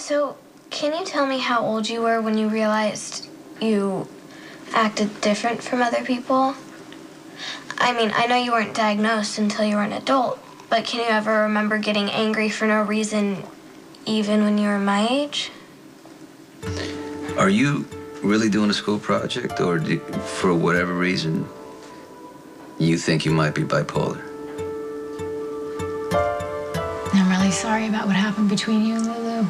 So, can you tell me how old you were when you realized you acted different from other people? I mean, I know you weren't diagnosed until you were an adult, but can you ever remember getting angry for no reason, even when you were my age? Are you really doing a school project, or for whatever reason, you think you might be bipolar? I'm really sorry about what happened between you and Lulu.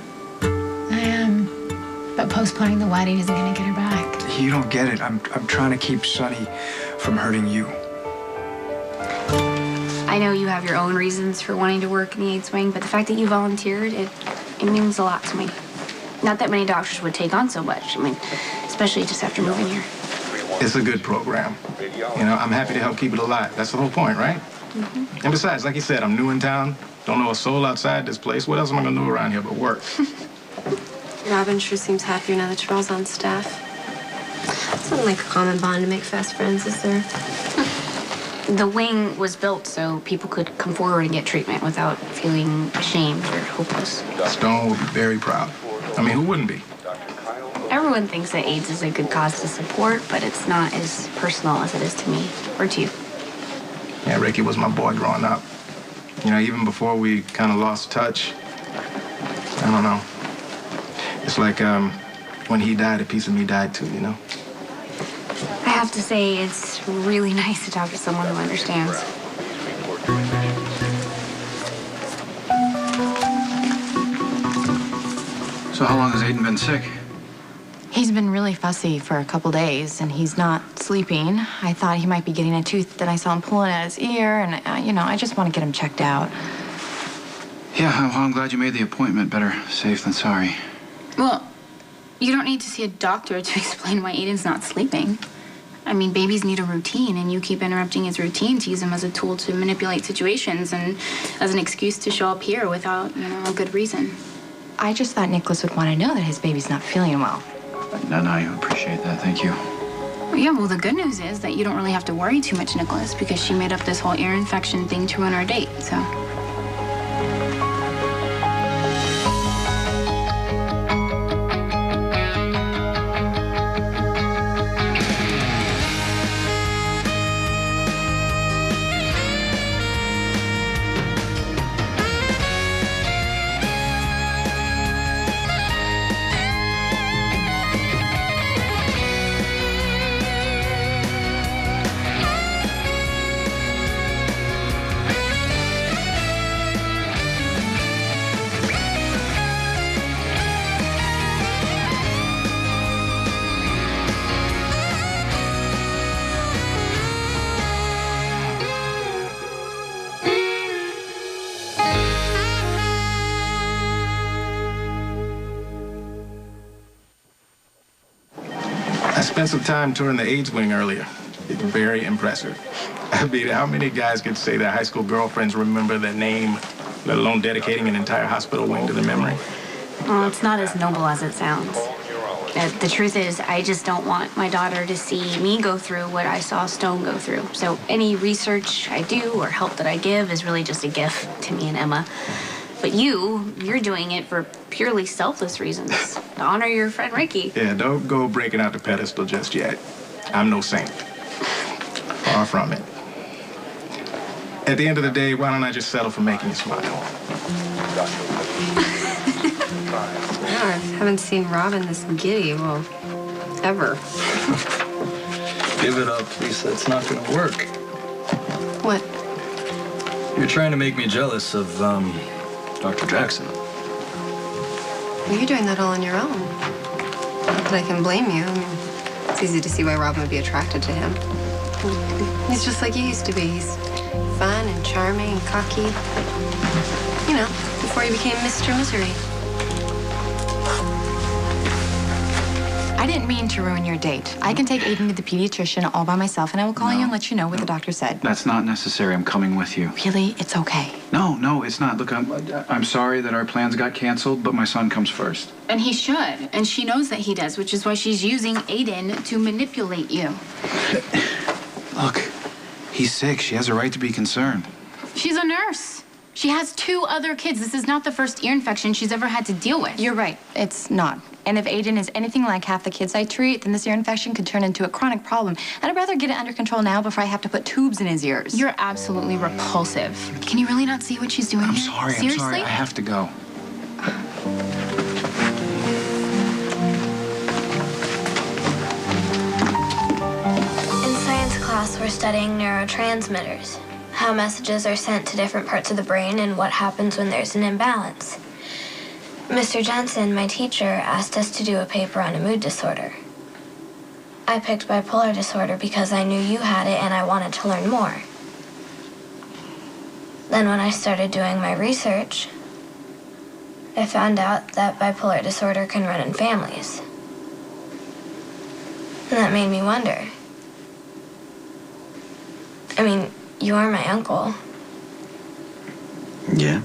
I am. But postponing the wedding isn't going to get her back. You don't get it. I'm trying to keep Sonny from hurting you. I know you have your own reasons for wanting to work in the AIDS wing, but the fact that you volunteered, it means a lot to me. Not that many doctors would take on so much. I mean, especially just after moving here. It's a good program. You know, I'm happy to help keep it alive. That's the whole point, right? Mm-hmm. And besides, like you said, I'm new in town. Don't know a soul outside this place. What else am I gonna do around here but work? Robin sure seems happier now that Charles on staff. It's not like a common bond to make fast friends, is there? The wing was built so people could come forward and get treatment without feeling ashamed or hopeless. Stone will be very proud. I mean, who wouldn't be? Everyone thinks that AIDS is a good cause to support, but it's not as personal as it is to me or to you. Yeah, Ricky was my boy growing up. You know, even before we kind of lost touch, I don't know. It's like when he died, a piece of me died too, you know? I have to say, it's really nice to talk to someone who understands. So how long has Aiden been sick? He's been really fussy for a couple days, and he's not sleeping. I thought he might be getting a tooth, then I saw him pulling at his ear, and, I just want to get him checked out. Yeah, well, I'm glad you made the appointment. Better safe than sorry. Well, you don't need to see a doctor to explain why Aiden's not sleeping. I mean, babies need a routine, and you keep interrupting his routine to use him as a tool to manipulate situations and as an excuse to show up here without, a good reason. I just thought Nicholas would want to know that his baby's not feeling well. No, I appreciate that. Thank you. Well, the good news is that you don't really have to worry too much, Nicholas, because she made up this whole ear infection thing to ruin our date, so. I spent some time touring the AIDS wing earlier. It's very impressive. I mean, how many guys could say their high school girlfriends remember their name, let alone dedicating an entire hospital wing to their memory? Well, it's not as noble as it sounds. The truth is, I just don't want my daughter to see me go through what I saw Stone go through. So any research I do or help that I give is really just a gift to me and Emma. But you're doing it for purely selfless reasons, to honor your friend Ricky. Yeah, don't go breaking out the pedestal just yet. I'm no saint. Far from it. At the end of the day, why don't I just settle for making you smile? I haven't seen Robin this giddy, well, ever. Give it up, Lisa. It's not gonna work. What? You're trying to make me jealous of, Dr. Jackson. Well, you're doing that all on your own. Not that I can blame you. I mean, it's easy to see why Robin would be attracted to him. He's just like he used to be. He's fun and charming and cocky. Before he became Mr. Misery. I didn't mean to ruin your date. I can take Aiden to the pediatrician all by myself, and I will call you and let you know what the doctor said. That's not necessary. I'm coming with you. Really? It's okay. No, it's not. Look, I'm sorry that our plans got canceled, but my son comes first. And he should. And she knows that he does, which is why she's using Aiden to manipulate you. Look, he's sick. She has a right to be concerned. She's a nurse. She has 2 other kids. This is not the first ear infection she's ever had to deal with. You're right. It's not. And if Aiden is anything like half the kids I treat, then this ear infection could turn into a chronic problem. And I'd rather get it under control now before I have to put tubes in his ears. You're absolutely repulsive. Can you really not see what she's doing I'm here? sorry, Seriously? I'm sorry. I have to go. In science class, we're studying neurotransmitters, how messages are sent to different parts of the brain and what happens when there's an imbalance. Mr. Jensen, my teacher, asked us to do a paper on a mood disorder. I picked bipolar disorder because I knew you had it and I wanted to learn more. Then when I started doing my research, I found out that bipolar disorder can run in families. And that made me wonder. I mean, you are my uncle. Yeah.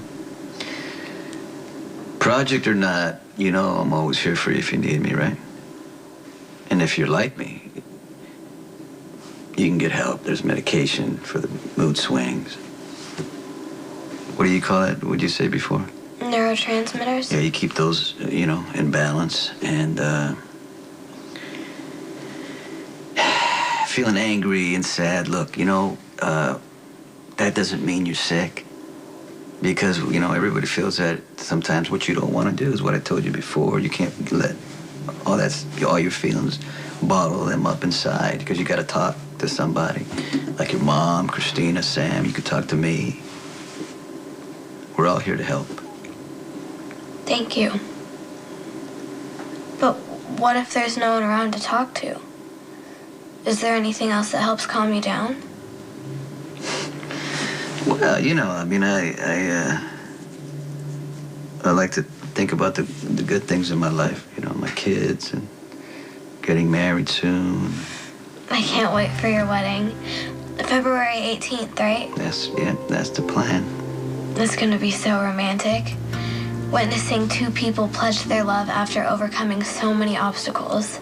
Project or not, you know I'm always here for you if you need me, right? And if you're like me, you can get help. There's medication for the mood swings. What do you call it? What did you say before? Neurotransmitters? Yeah, you keep those, in balance. And feeling angry and sad, look, that doesn't mean you're sick. Because, everybody feels that sometimes what you don't want to do is what I told you before. You can't let all your feelings, bottle them up inside because you got to talk to somebody. Like your mom, Christina, Sam, you could talk to me. We're all here to help. Thank you. But what if there's no one around to talk to? Is there anything else that helps calm you down? Well, I like to think about the good things in my life. My kids and getting married soon. I can't wait for your wedding. February 18th, right? That's the plan. It's gonna be so romantic. Witnessing 2 people pledge their love after overcoming so many obstacles.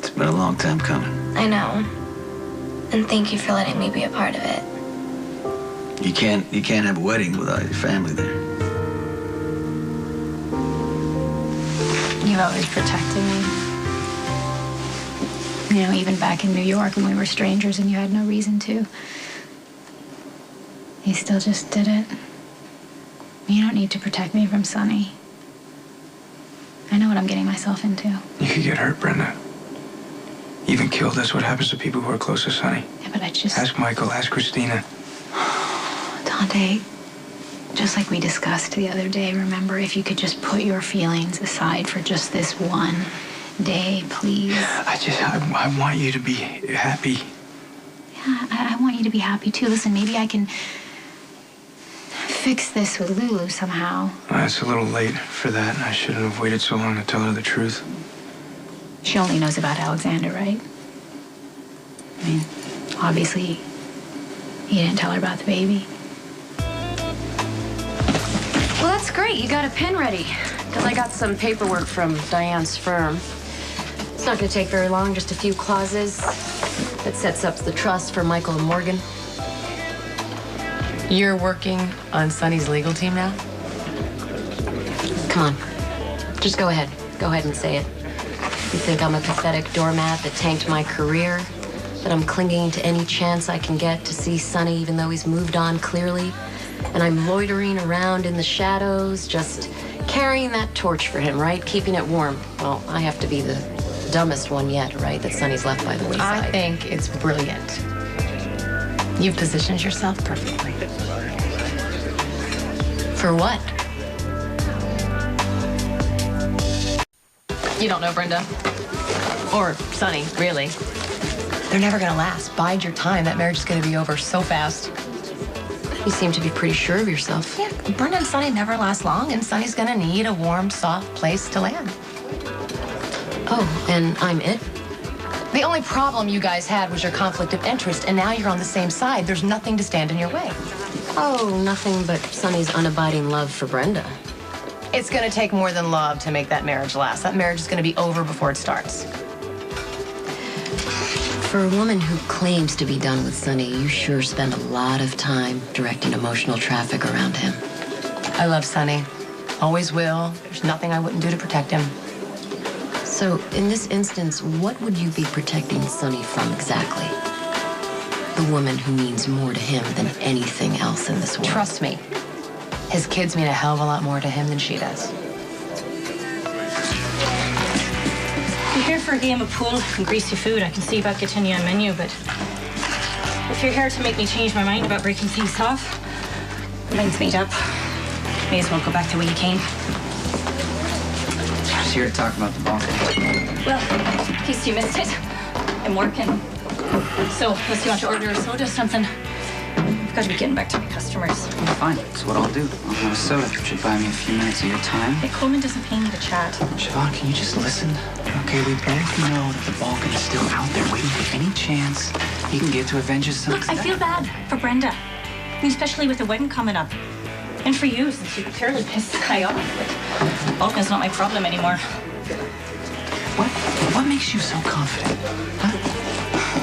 It's been a long time coming. I know. And thank you for letting me be a part of it. You can't have a wedding without your family there. You've always protected me. Even back in New York when we were strangers and you had no reason to. You still just did it. You don't need to protect me from Sonny. I know what I'm getting myself into. You could get hurt, Brenda. Even killed. That's what happens to people who are close to Sonny. Yeah, but I just... Ask Michael, ask Christina. Dante, just like we discussed the other day, remember, if you could just put your feelings aside for just this one day, please. I want you to be happy. Yeah, I want you to be happy too. Listen, maybe I can fix this with Lulu somehow. It's a little late for that. I shouldn't have waited so long to tell her the truth. She only knows about Alexander, right? I mean, obviously, you didn't tell her about the baby. Well, that's great. You got a pen ready. Because I got some paperwork from Diane's firm. It's not going to take very long, just a few clauses. That sets up the trust for Michael and Morgan. You're working on Sonny's legal team now? Come on. Just go ahead. Go ahead and say it. You think I'm a pathetic doormat that tanked my career? That I'm clinging to any chance I can get to see Sonny even though he's moved on clearly? And I'm loitering around in the shadows, just carrying that torch for him, right? Keeping it warm. Well, I have to be the dumbest one yet, right? That Sonny's left by the wayside. I think it's brilliant. You've positioned yourself perfectly. For what? You don't know Brenda. Or Sonny, really. They're never gonna last. Bide your time. That marriage is gonna be over so fast. You seem to be pretty sure of yourself. Yeah, Brenda and Sonny never last long, and Sonny's gonna need a warm, soft place to land. Oh, and I'm it? The only problem you guys had was your conflict of interest, and now you're on the same side. There's nothing to stand in your way. Oh, nothing but Sonny's unabiding love for Brenda. It's gonna take more than love to make that marriage last. That marriage is gonna be over before it starts. For a woman who claims to be done with Sonny, you sure spend a lot of time directing emotional traffic around him. I love Sonny. Always will. There's nothing I wouldn't do to protect him. So, in this instance, what would you be protecting Sonny from exactly? The woman who means more to him than anything else in this world. Trust me. His kids mean a hell of a lot more to him than she does. You're here for a game of pool and greasy food. I can see about getting you a menu, but if you're here to make me change my mind about breaking things off, mine's made up. May as well go back the way you came. I was here to talk about the balcony. Well, in case you missed it, I'm working. So, unless you want to order a soda or something, I've got to be getting back to my customers. Fine, that's what I'll do. I'll have a soda. It should buy me a few minutes of your time. Hey, Coleman doesn't pay me to chat. Siobhan, can you just listen? Okay, we both know that the balcony is still out there waiting for any chance he can get to avenge his son. Look, I feel bad for Brenda. I mean, especially with the wedding coming up. And for you, since you clearly pissed the guy off. But Balkan's not my problem anymore. What makes you so confident? Huh?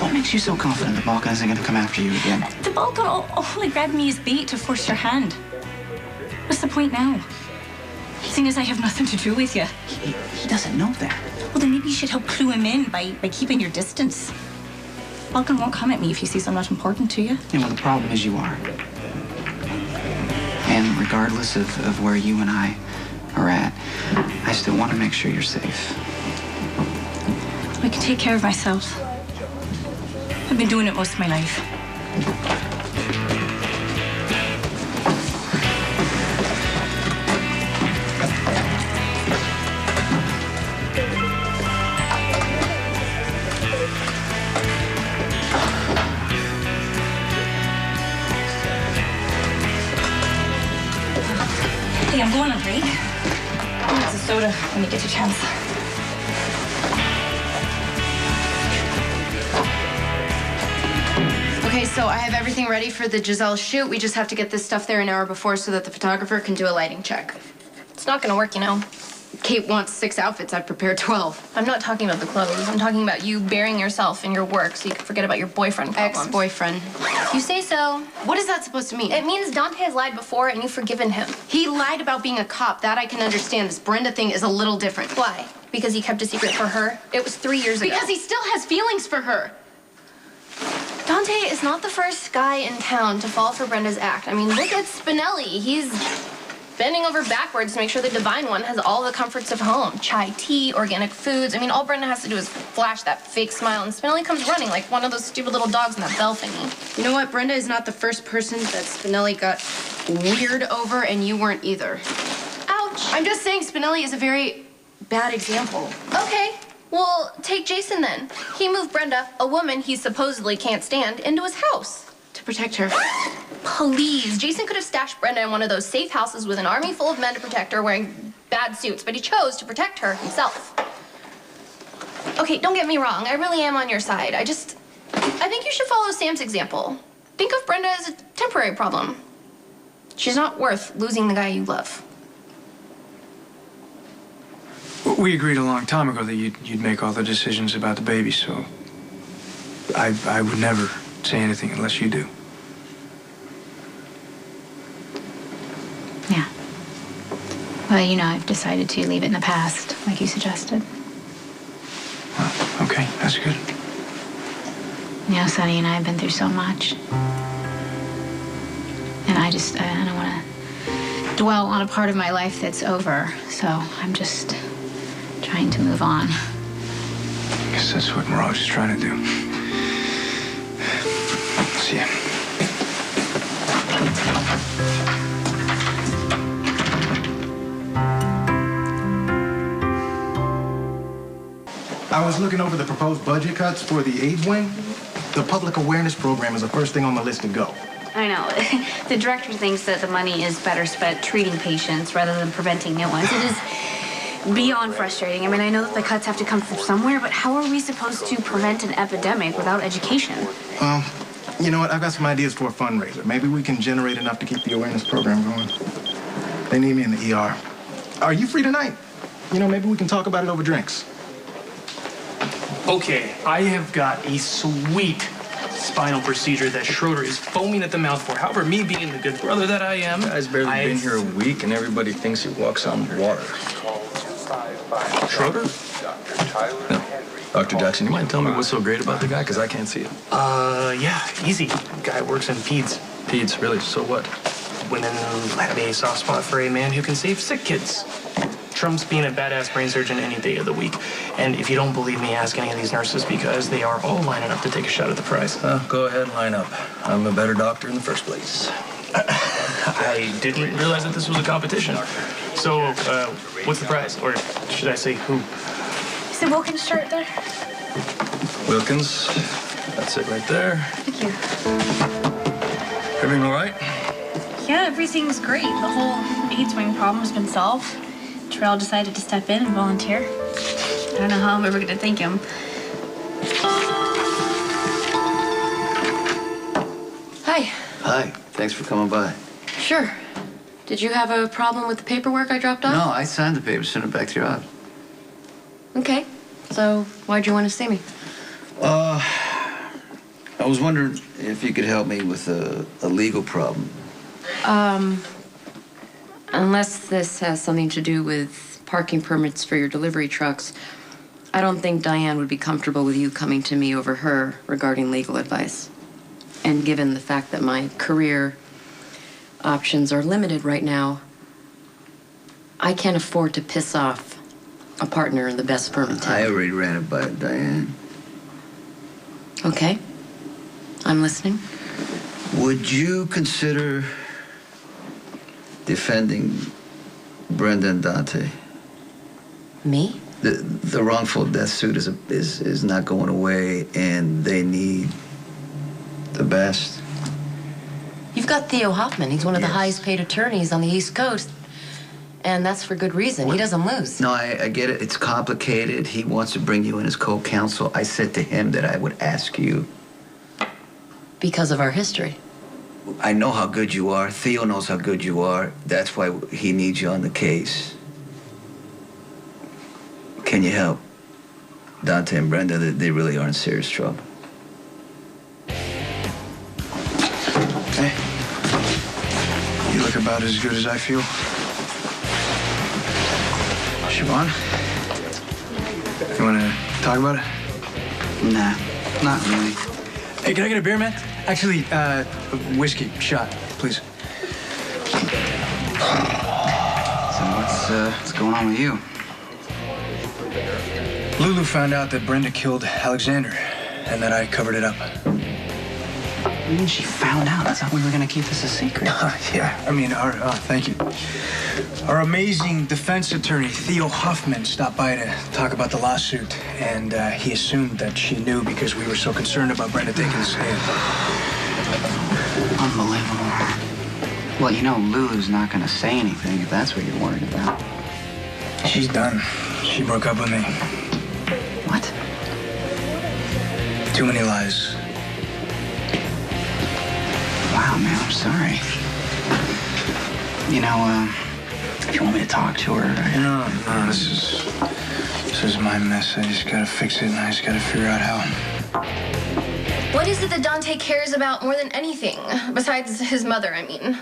What makes you so confident the Balkan isn't going to come after you again? The Balkan only grabbed me as bait to force your hand. What's the point now? Seeing as I have nothing to do with you. He doesn't know that. Well, then maybe you should help clue him in by keeping your distance. Balkan won't come at me if he sees I'm not important to you. Yeah, well, the problem is you are. And regardless of where you and I are at, I still want to make sure you're safe. I can take care of myself. I've been doing it most of my life. Hey, I'm going on break. It's a soda when you get your chance. Okay, so I have everything ready for the Giselle shoot. We just have to get this stuff there an hour before so that the photographer can do a lighting check. It's not gonna work, you know. Kate wants 6 outfits. I've prepared 12. I'm not talking about the clothes. I'm talking about you burying yourself in your work so you can forget about your boyfriend problems. Ex-boyfriend. You say so. What is that supposed to mean? It means Dante has lied before and you've forgiven him. He lied about being a cop. That I can understand. This Brenda thing is a little different. Why? Because he kept a secret for her? It was 3 years ago. Because he still has feelings for her. Dante is not the first guy in town to fall for Brenda's act. I mean, look at Spinelli. He's bending over backwards to make sure the Divine One has all the comforts of home. Chai tea, organic foods. I mean, all Brenda has to do is flash that fake smile, and Spinelli comes running like one of those stupid little dogs in that bell thingy. You know what? Brenda is not the first person that Spinelli got weird over, and you weren't either. Ouch. I'm just saying Spinelli is a very bad example. Okay. Well, take Jason then. He moved Brenda, a woman he supposedly can't stand, into his house. To protect her. Please. Jason could have stashed Brenda in one of those safe houses with an army full of men to protect her wearing bad suits, but he chose to protect her himself. Okay, don't get me wrong. I really am on your side. I think you should follow Sam's example. Think of Brenda as a temporary problem. She's not worth losing the guy you love. We agreed a long time ago that you'd make all the decisions about the baby, so I would never say anything unless you do. Yeah. Well, you know, I've decided to leave it in the past, like you suggested. Well, okay, that's good. You know, Sonny and I have been through so much. And I don't want to dwell on a part of my life that's over, so I'm just trying to move on. I guess that's what Mirage is trying to do. See ya. I was looking over the proposed budget cuts for the AIDS wing. The public awareness program is the first thing on the list to go. I know. The director thinks that the money is better spent treating patients rather than preventing new ones. It is beyond frustrating. I mean, I know that the cuts have to come from somewhere, but how are we supposed to prevent an epidemic without education? You know what? I've got some ideas for a fundraiser. Maybe we can generate enough to keep the awareness program going. They need me in the ER. Are you free tonight? You know, maybe we can talk about it over drinks. Okay, I have got a sweet spinal procedure that Schroeder is foaming at the mouth for. However, me being the good brother that I am, Guy's barely been here a week and everybody thinks he walks on water. Schroeder? No. Dr. Jackson, you mind telling me what's so great about the guy? Because I can't see it. Yeah, easy. Guy works in peds. Peds, really? So what? Women have a soft spot for a man who can save sick kids. Trump's being a badass brain surgeon any day of the week. And if you don't believe me, ask any of these nurses because they are all lining up to take a shot at the prize. Go ahead and line up. I'm a better doctor in the first place. I didn't realize that this was a competition. So, what's the prize? Or should I say who? Is it Wilkins shirt there? Wilkins. That's it right there. Thank you. Everything all right? Yeah, everything's great. The whole AIDS wing problem's been solved. Terrell decided to step in and volunteer. I don't know how I'm ever going to thank him. Hi. Hi. Thanks for coming by. Sure. Did you have a problem with the paperwork I dropped off? No, I signed the paper, sent it back to your office. Okay. So, why'd you want to see me? I was wondering if you could help me with a legal problem. Unless this has something to do with parking permits for your delivery trucks, I don't think Diane would be comfortable with you coming to me over her regarding legal advice. And given the fact that my career options are limited right now, I can't afford to piss off a partner in the best firm in town. I already ran it by Diane. Okay. I'm listening. Would you consider defending Brenda and Dante? Me? The wrongful death suit is not going away, and they need the best. You've got Theo Hoffman. He's one of the highest paid attorneys on the East Coast. And that's for good reason. He doesn't lose. No, I get it. It's complicated. He wants to bring you in as co-counsel. I said to him that I would ask you. Because of our history. I know how good you are. Theo knows how good you are. That's why he needs you on the case. Can you help? Dante and Brenda, they really are in serious trouble. Hey. You look about as good as I feel. Siobhan? You want to talk about it? Nah, not really. Hey, can I get a beer, man? Actually, a whiskey shot, please. So what's going on with you? Lulu found out that Brenda killed Alexander and that I covered it up. What do you mean she found out? I thought we were going to keep this a secret. Yeah, I mean, thank you. Our amazing defense attorney, Theo Hoffman, stopped by to talk about the lawsuit, and he assumed that she knew because we were so concerned about Brenda taking the stand. Unbelievable. Well, you know, Lulu's not going to say anything if that's what you're worried about. She's done. She broke up with me. What? Too many lies. Wow, man, I'm sorry. You know, if you want me to talk to her... No, this is my mess. I just gotta fix it, and I just gotta figure out how. What is it that Dante cares about more than anything? Besides his mother, I mean.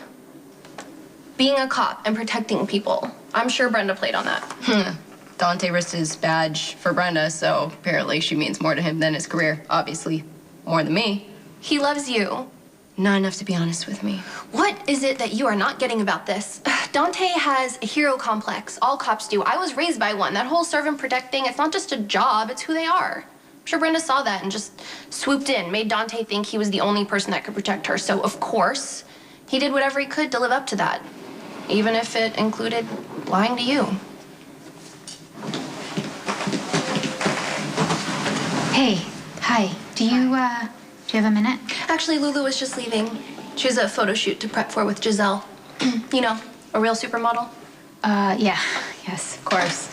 Being a cop and protecting people. I'm sure Brenda played on that. Dante risked his badge for Brenda, so apparently she means more to him than his career. Obviously, more than me. He loves you. Not enough to be honest with me. What is it that you are not getting about this? Dante has a hero complex. All cops do. I was raised by one. That whole serve and protect thing, it's not just a job, it's who they are. I'm sure Brenda saw that and just swooped in, made Dante think he was the only person that could protect her. So, of course, he did whatever he could to live up to that. Even if it included lying to you. Hey, hi. Do you have a minute? Actually, Lulu was just leaving. She has a photo shoot to prep for with Giselle. You know, a real supermodel. Yeah. Yes, of course.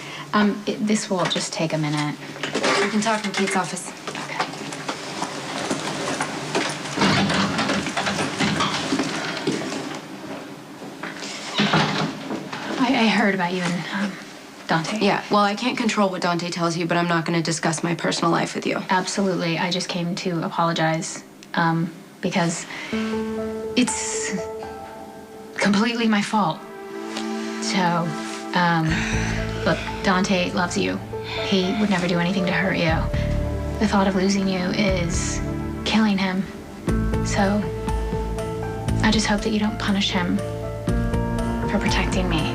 This will just take a minute. We can talk in Kate's office. Okay. I heard about you and Dante. Yeah, well, I can't control what Dante tells you, but I'm not going to discuss my personal life with you. Absolutely. I just came to apologize because it's completely my fault. So, look, Dante loves you. He would never do anything to hurt you. The thought of losing you is killing him. So, I just hope that you don't punish him for protecting me.